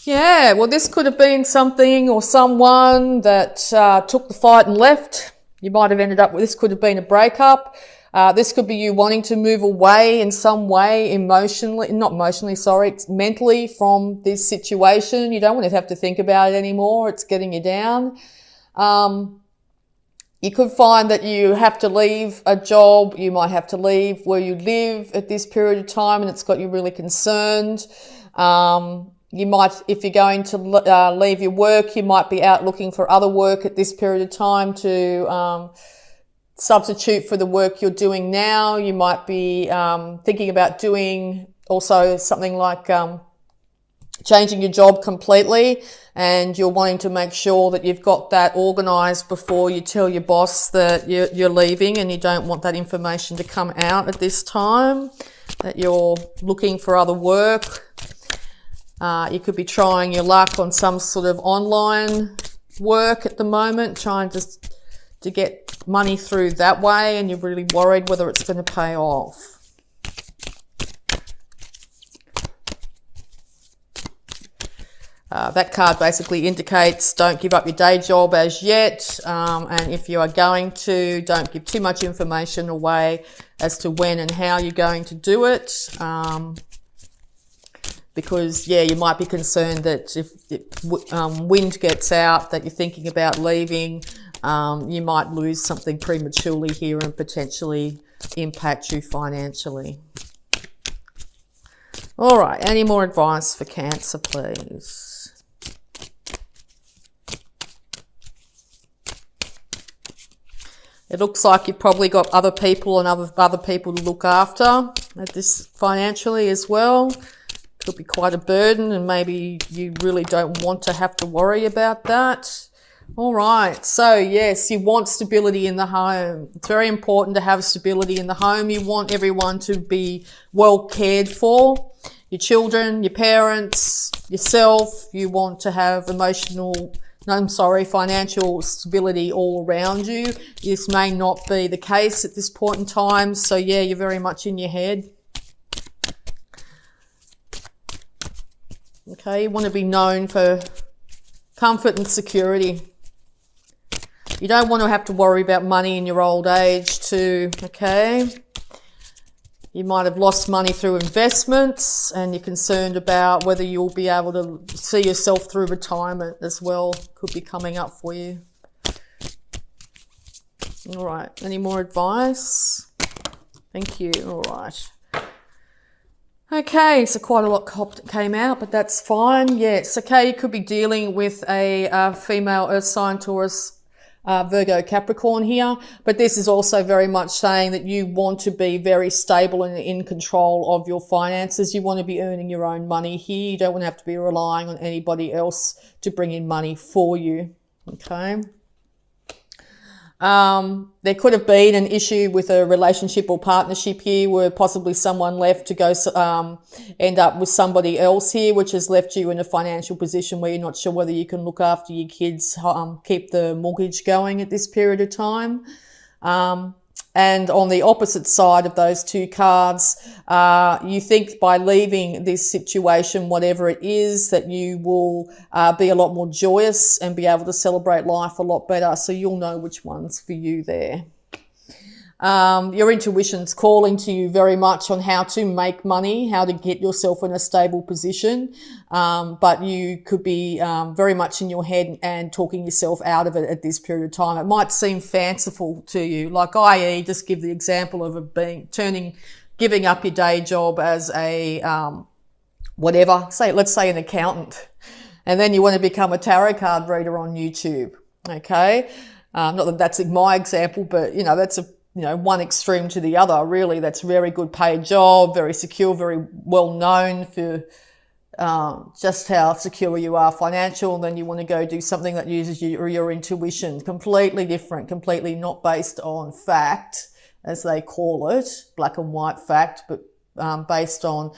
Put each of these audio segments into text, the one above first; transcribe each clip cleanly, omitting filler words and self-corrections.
Yeah, well, this could have been something or someone that took the fight and left. You might have ended up with, this could have been a breakup. This could be you wanting to move away in some way mentally from this situation. You don't want to have to think about it anymore. It's getting you down. You could find that you have to leave a job. You might have to leave where you live at this period of time, and it's got you really concerned. You might, if you're going to leave your work, you might be out looking for other work at this period of time to substitute for the work you're doing now. You might be thinking about doing also something like changing your job completely, and you're wanting to make sure that you've got that organised before you tell your boss that you're leaving, and you don't want that information to come out at this time, that you're looking for other work. You could be trying your luck on some sort of online work at the moment, trying to get money through that way, and you're really worried whether it's going to pay off. That card basically indicates don't give up your day job as yet, and if you are going to, don't give too much information away as to when and how you're going to do it. Because, yeah, you might be concerned that if wind gets out, that you're thinking about leaving, you might lose something prematurely here and potentially impact you financially. All right, any more advice for Cancer, please? It looks like you've probably got other people and other people to look after at this financially as well. Could be quite a burden, and maybe you really don't want to have to worry about that. All right. So yes, you want stability in the home. It's very important to have stability in the home. You want everyone to be well cared for. Your children, your parents, yourself. You want to have financial stability all around you. This may not be the case at this point in time. So yeah, you're very much in your head. Okay, you want to be known for comfort and security. You don't want to have to worry about money in your old age too, okay? You might have lost money through investments, and you're concerned about whether you'll be able to see yourself through retirement as well. Could be coming up for you. All right, any more advice? Thank you, all right. Okay, so quite a lot came out, but that's fine. Yes, okay, you could be dealing with a female Earth sign, Taurus, Virgo, Capricorn here, but this is also very much saying that you want to be very stable and in control of your finances. You want to be earning your own money here. You don't want to have to be relying on anybody else to bring in money for you, okay? There could have been an issue with a relationship or partnership here where possibly someone left to go end up with somebody else here, which has left you in a financial position where you're not sure whether you can look after your kids, keep the mortgage going at this period of time. And on the opposite side of those two cards, you think by leaving this situation, whatever it is, that you will be a lot more joyous and be able to celebrate life a lot better. So you'll know which one's for you there. Your intuition's calling to you very much on how to make money, how to get yourself in a stable position. But you could be very much in your head and talking yourself out of it at this period of time. It might seem fanciful to you, like i.e. just give the example of it giving up your day job as a let's say an accountant, and then you want to become a tarot card reader on YouTube. Okay, not that that's my example, but that's one extreme to the other, really. That's a very good paid job, very secure, very well known for just how secure you are financial. And then you want to go do something that uses your intuition, completely different, completely not based on fact, as they call it, black and white fact, but based on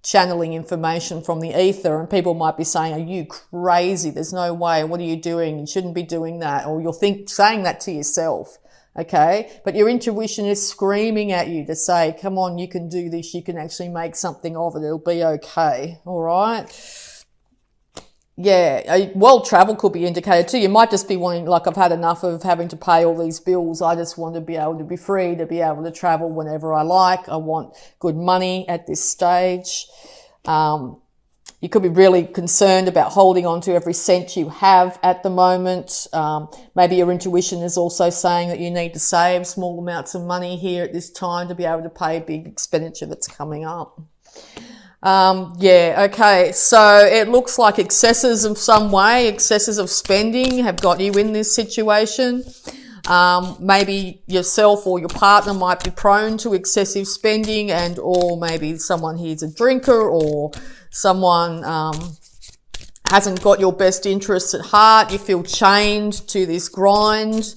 channeling information from the ether. And people might be saying, are you crazy? There's no way. What are you doing? You shouldn't be doing that. Or you're saying that to yourself. Okay, but your intuition is screaming at you to say, come on, you can do this. You can actually make something of it. It'll be okay. All right. well, travel could be indicated too. You might just be wanting, like, I've had enough of having to pay all these bills. I just want to be able to be free, to be able to travel whenever I like. I want good money at this stage. You could be really concerned about holding on to every cent you have at the moment. Maybe your intuition is also saying that you need to save small amounts of money here at this time to be able to pay a big expenditure that's coming up. Okay. So it looks like excesses of some way, excesses of spending have got you in this situation. Maybe yourself or your partner might be prone to excessive spending, and or maybe someone here's a drinker, or someone hasn't got your best interests at heart. You feel chained to this grind.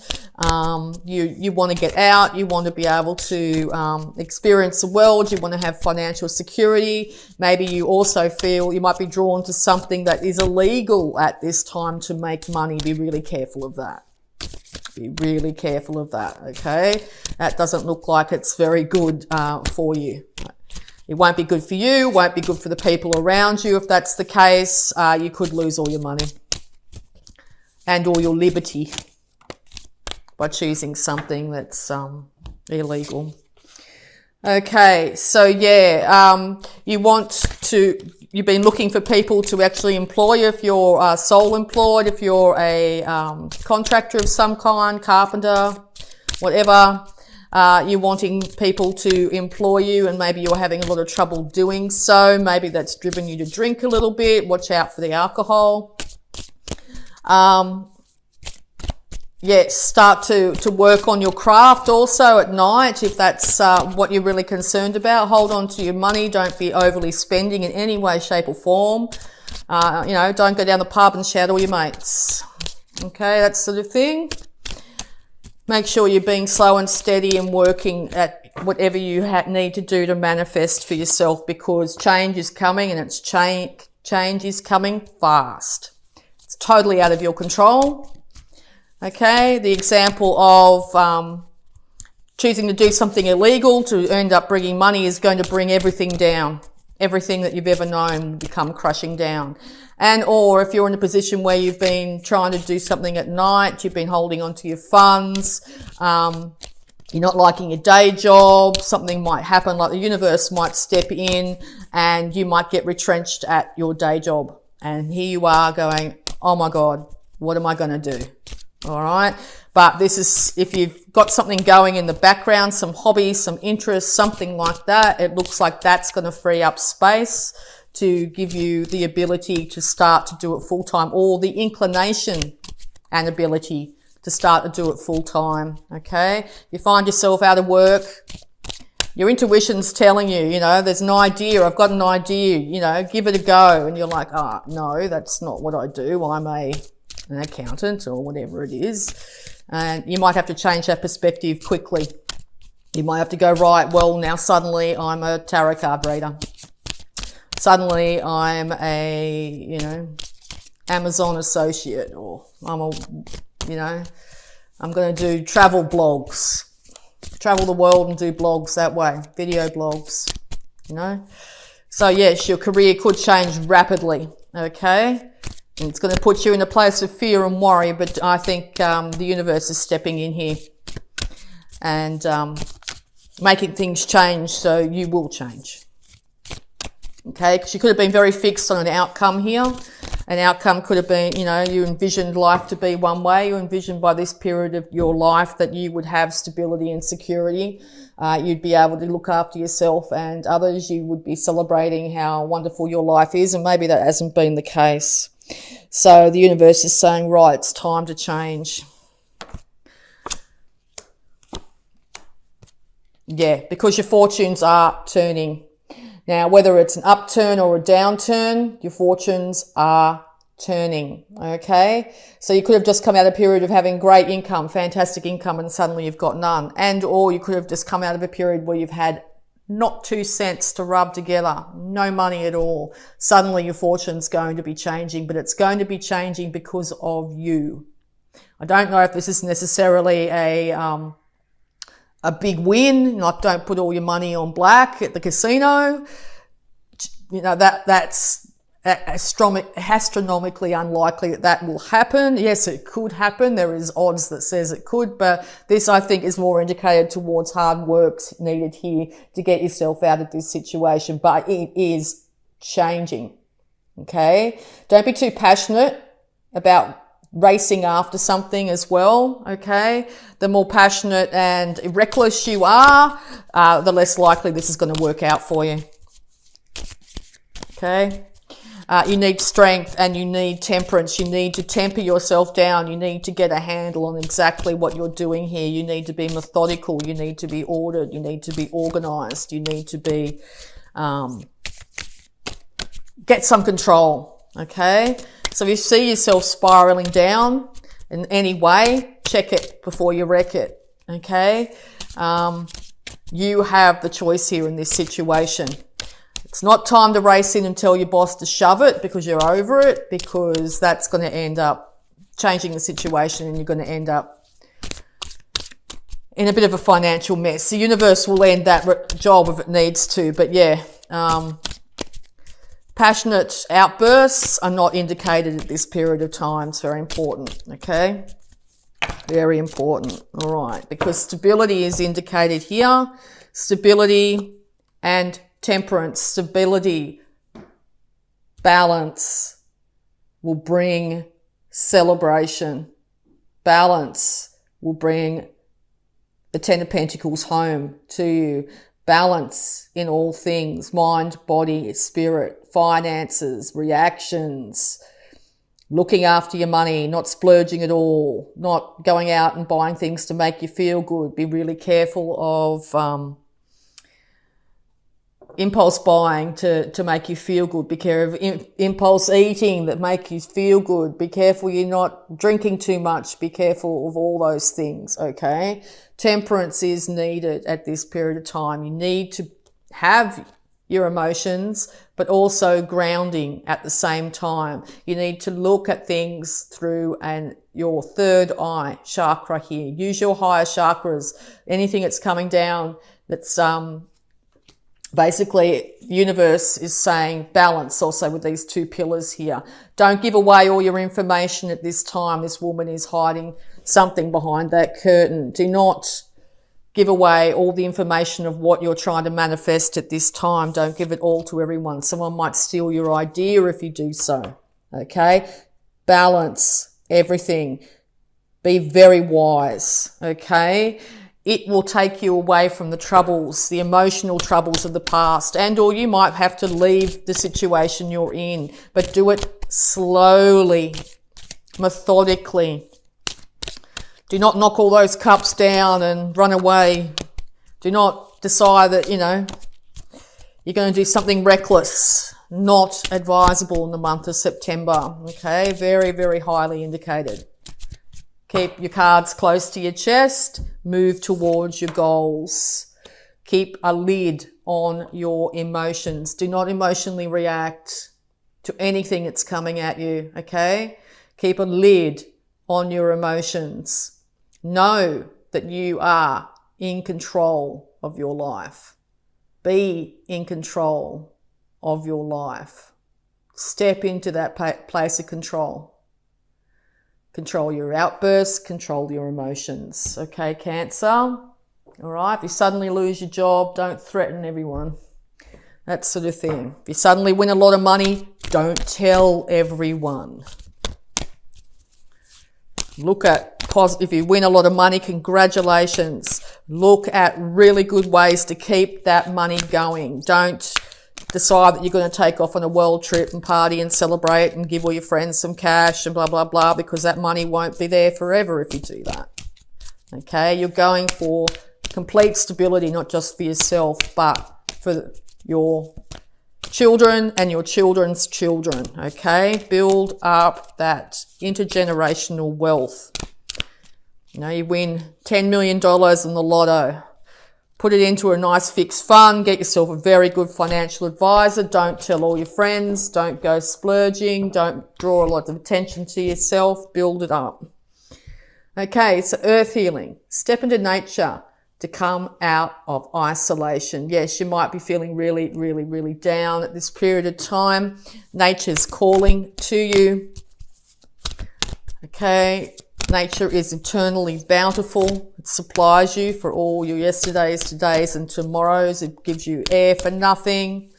You want to get out. You want to be able to experience the world. You want to have financial security. Maybe you also feel you might be drawn to something that is illegal at this time to make money. Be really careful of that. Be really careful of that, okay? That doesn't look like it's very good for you. It won't be good for you, won't be good for the people around you. If that's the case, you could lose all your money and all your liberty by choosing something that's illegal. Okay, so you've been looking for people to actually employ you if you're sole employed, if you're a contractor of some kind, carpenter, whatever. You're wanting people to employ you, and maybe you're having a lot of trouble doing so. Maybe that's driven you to drink a little bit. Watch out for the alcohol. Start to work on your craft also at night if that's what you're really concerned about. Hold on to your money. Don't be overly spending in any way, shape or form. Don't go down the pub and shout at all your mates. Okay, that sort of thing. Make sure you're being slow and steady and working at whatever you need to do to manifest for yourself, because change is coming, and it's change is coming fast. It's totally out of your control. Okay, the example of choosing to do something illegal to end up bringing money is going to bring everything down. Everything that you've ever known will become crushing down. And or if you're in a position where you've been trying to do something at night, you've been holding on to your funds, you're not liking your day job, something might happen, like the universe might step in and you might get retrenched at your day job. And here you are going, oh my God, what am I going to do? All right. But this is, if you've got something going in the background, some hobbies, some interests, something like that, it looks like that's going to free up space to give you the ability to start to do it full time, or the inclination and ability to start to do it full time. Okay. You find yourself out of work. Your intuition's telling you, there's an idea. I've got an idea, give it a go. And you're like, no, that's not what I do. I'm an accountant or whatever it is. And you might have to change that perspective quickly. You might have to go, right, well, now suddenly I'm a tarot card reader. Suddenly I'm a, Amazon associate, or I'm going to do travel blogs, travel the world and do blogs that way, video blogs, So yes, your career could change rapidly, okay? And it's going to put you in a place of fear and worry, but I think the universe is stepping in here and making things change, so you will change. Okay, because you could have been very fixed on an outcome here. An outcome could have been, you envisioned life to be one way. You envisioned by this period of your life that you would have stability and security. You'd be able to look after yourself and others. You would be celebrating how wonderful your life is, and maybe that hasn't been the case. So the universe is saying, right, it's time to change. Yeah, because your fortunes are turning. Now, whether it's an upturn or a downturn, your fortunes are turning, okay? So you could have just come out of a period of having great income, fantastic income, and suddenly you've got none. And or you could have just come out of a period where you've had not 2 cents to rub together, no money at all. Suddenly your fortune's going to be changing, but it's going to be changing because of you. I don't know if this is necessarily a big win, like don't put all your money on black at the casino. That's astronomically unlikely that will happen. Yes, it could happen. There is odds that says it could, but this, I think, is more indicated towards hard works needed here to get yourself out of this situation, but it is changing. Okay? Don't be too passionate about racing after something as well. Okay? The more passionate and reckless you are, the less likely this is going to work out for you. Okay? You need strength and you need temperance. You need to temper yourself down. You need to get a handle on exactly what you're doing here. You need to be methodical. You need to be ordered. You need to be organized. You need to be, get some control. Okay. So if you see yourself spiraling down in any way, check it before you wreck it. Okay. You have the choice here in this situation. It's not time to race in and tell your boss to shove it because you're over it, because that's going to end up changing the situation and you're going to end up in a bit of a financial mess. The universe will end that job if it needs to, but yeah, passionate outbursts are not indicated at this period of time. It's very important, okay? Very important, all right, because stability is indicated here. Stability and temperance, stability, balance will bring celebration. Balance will bring the Ten of Pentacles home to you. Balance in all things, mind, body, spirit, finances, reactions, looking after your money, not splurging at all, not going out and buying things to make you feel good. Be really careful of impulse buying to make you feel good. Be careful of impulse eating that make you feel good. Be careful you're not drinking too much. Be careful of all those things, okay? Temperance is needed at this period of time. You need to have your emotions, but also grounding at the same time. You need to look at things through your third eye chakra here. Use your higher chakras. Anything that's coming down that's basically, the universe is saying balance also with these two pillars here. Don't give away all your information at this time. This woman is hiding something behind that curtain. Do not give away all the information of what you're trying to manifest at this time. Don't give it all to everyone. Someone might steal your idea if you do so. Okay? Balance everything. Be very wise. Okay? It will take you away from the troubles, the emotional troubles of the past, and or you might have to leave the situation you're in, but do it slowly, methodically. Do not knock all those cups down and run away. Do not decide that, you're going to do something reckless. Not advisable in the month of September, okay? Very, very highly indicated. Keep your cards close to your chest. Move towards your goals. Keep a lid on your emotions. Do not emotionally react to anything that's coming at you, okay? Keep a lid on your emotions. Know that you are in control of your life. Be in control of your life. Step into that place of control. Control your outbursts, control your emotions. Okay, Cancer? All right, if you suddenly lose your job, don't threaten everyone. That sort of thing. If you suddenly win a lot of money, don't tell everyone. Look at, if you win a lot of money, congratulations. Look at really good ways to keep that money going. Don't decide that you're going to take off on a world trip and party and celebrate and give all your friends some cash and blah, blah, blah, because that money won't be there forever if you do that. Okay, you're going for complete stability, not just for yourself, but for your children and your children's children. Okay, build up that intergenerational wealth. You win $10 million in the lotto. Put it into a nice fixed fund. Get yourself a very good financial advisor. Don't tell all your friends. Don't go splurging. Don't draw a lot of attention to yourself. Build it up. Okay, so earth healing. Step into nature. to come out of isolation. Yes, you might be feeling really, really, really down at this period of time. Nature's calling to you. Okay, nature is eternally bountiful. It supplies you for all your yesterdays, todays, and tomorrows. It gives you air for nothing.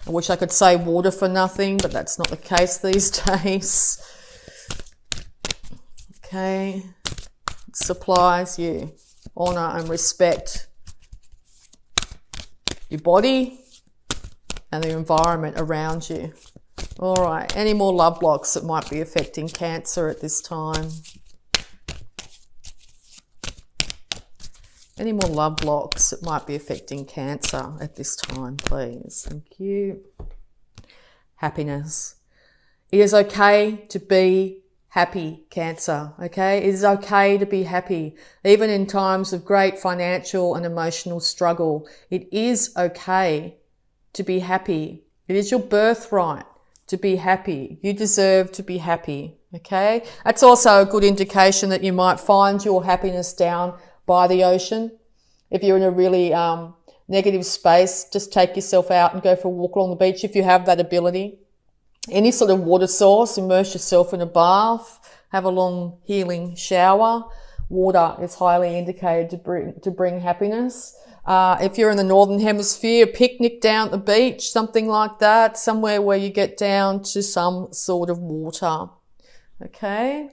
I wish I could say water for nothing, but that's not the case these days. Okay, it supplies you honor and respect your body and the environment around you. All right, any more love blocks that might be affecting Cancer at this time? Any more love blocks that might be affecting Cancer at this time, please? Thank you. Happiness. It is okay to be happy, Cancer, okay? It is okay to be happy. Even in times of great financial and emotional struggle, it is okay to be happy. It is your birthright to be happy. You deserve to be happy, okay? That's also a good indication that you might find your happiness down by the ocean. If you're in a really negative space, just take yourself out and go for a walk along the beach if you have that ability. Any sort of water source, immerse yourself in a bath, have a long healing shower. Water is highly indicated to bring happiness. If you're in the Northern Hemisphere, picnic down at the beach, something like that, somewhere where you get down to some sort of water. Okay?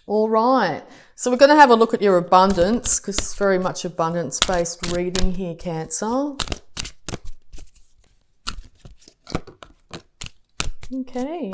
All right. So we're going to have a look at your abundance, because it's very much abundance-based reading here, Cancer. Okay.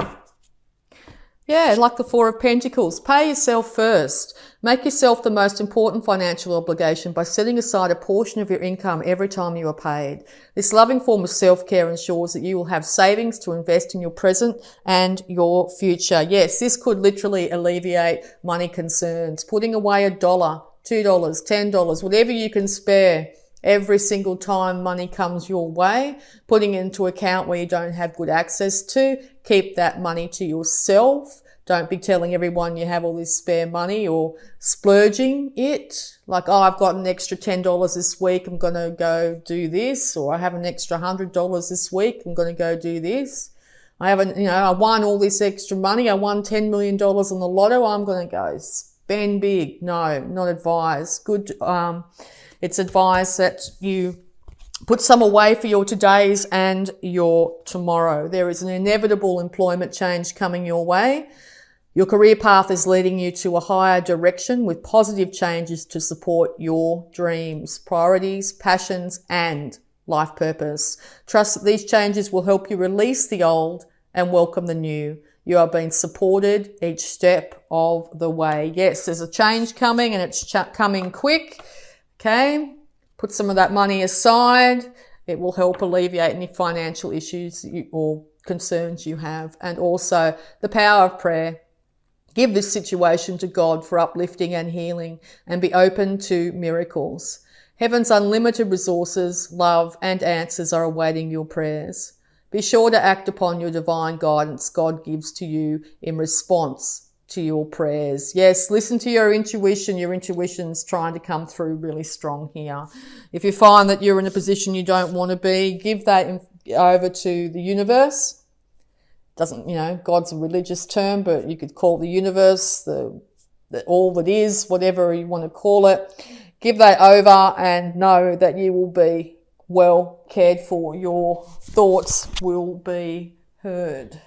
Yeah, like the Four of Pentacles. Pay yourself first. Make yourself the most important financial obligation by setting aside a portion of your income every time you are paid. This loving form of self-care ensures that you will have savings to invest in your present and your future. Yes, this could literally alleviate money concerns. Putting away $1, $2, $10, whatever you can spare every single time money comes your way, putting into account where you don't have good access to. Keep that money to yourself. Don't be telling everyone you have all this spare money or splurging it. Like, oh, I've got an extra $10 this week, I'm going to go do this. Or I have an extra $100 this week, I'm going to go do this. I won all this extra money. I won $10 million on the lotto. I'm going to go spend big. No, not advised. It's advised that you put some away for your todays and your tomorrow. There is an inevitable employment change coming your way. Your career path is leading you to a higher direction with positive changes to support your dreams, priorities, passions, and life purpose. Trust that these changes will help you release the old and welcome the new. You are being supported each step of the way. Yes, there's a change coming, and it's coming quick. Okay, put some of that money aside. It will help alleviate any financial issues or concerns you have. And also the power of prayer. Give this situation to God for uplifting and healing, and be open to miracles. Heaven's unlimited resources, love, and answers are awaiting your prayers. Be sure to act upon your divine guidance God gives to you in response to your prayers. Yes, listen to your intuition. Your intuition's trying to come through really strong here. If you find that you're in a position you don't want to be, give that over to the universe. God's a religious term, but you could call it the universe, the all that is, whatever you want to call it. Give that over and know that you will be well cared for. Your thoughts will be heard.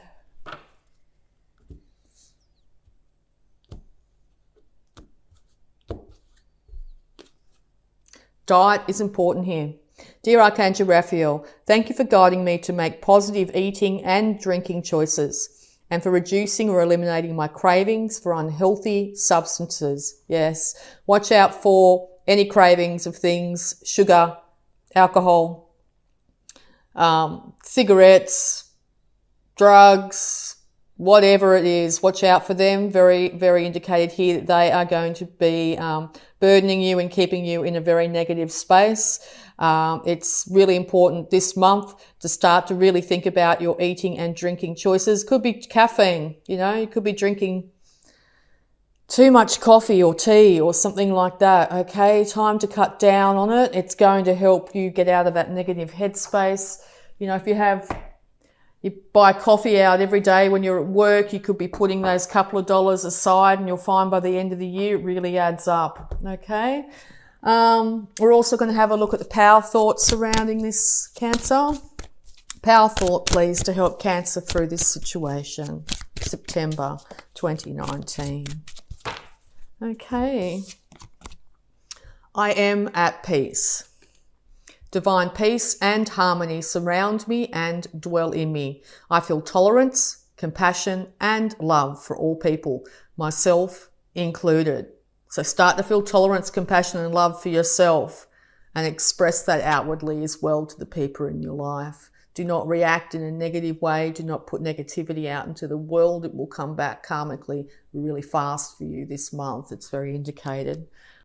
Diet is important here. Dear Archangel Raphael, thank you for guiding me to make positive eating and drinking choices, and for reducing or eliminating my cravings for unhealthy substances. Yes, watch out for any cravings of things, sugar, alcohol, cigarettes, drugs, whatever it is. Watch out for them. Very, very indicated here that they are going to be burdening you and keeping you in a very negative space. It's really important this month to start to really think about your eating and drinking choices. Could be caffeine, you could be drinking too much coffee or tea or something like that, okay? Time to cut down on it. It's going to help you get out of that negative headspace. You know, if you buy coffee out every day when you're at work, you could be putting those couple of dollars aside, and you'll find by the end of the year it really adds up, okay? We're also going to have a look at the power thoughts surrounding this, Cancer. Power thought, please, to help Cancer through this situation. September 2019. Okay. I am at peace. Divine peace and harmony surround me and dwell in me. I feel tolerance, compassion, and love for all people, myself included. So start to feel tolerance, compassion, and love for yourself, and express that outwardly as well to the people in your life. Do not react in a negative way. Do not put negativity out into the world. It will come back karmically really fast for you this month. It's very indicated.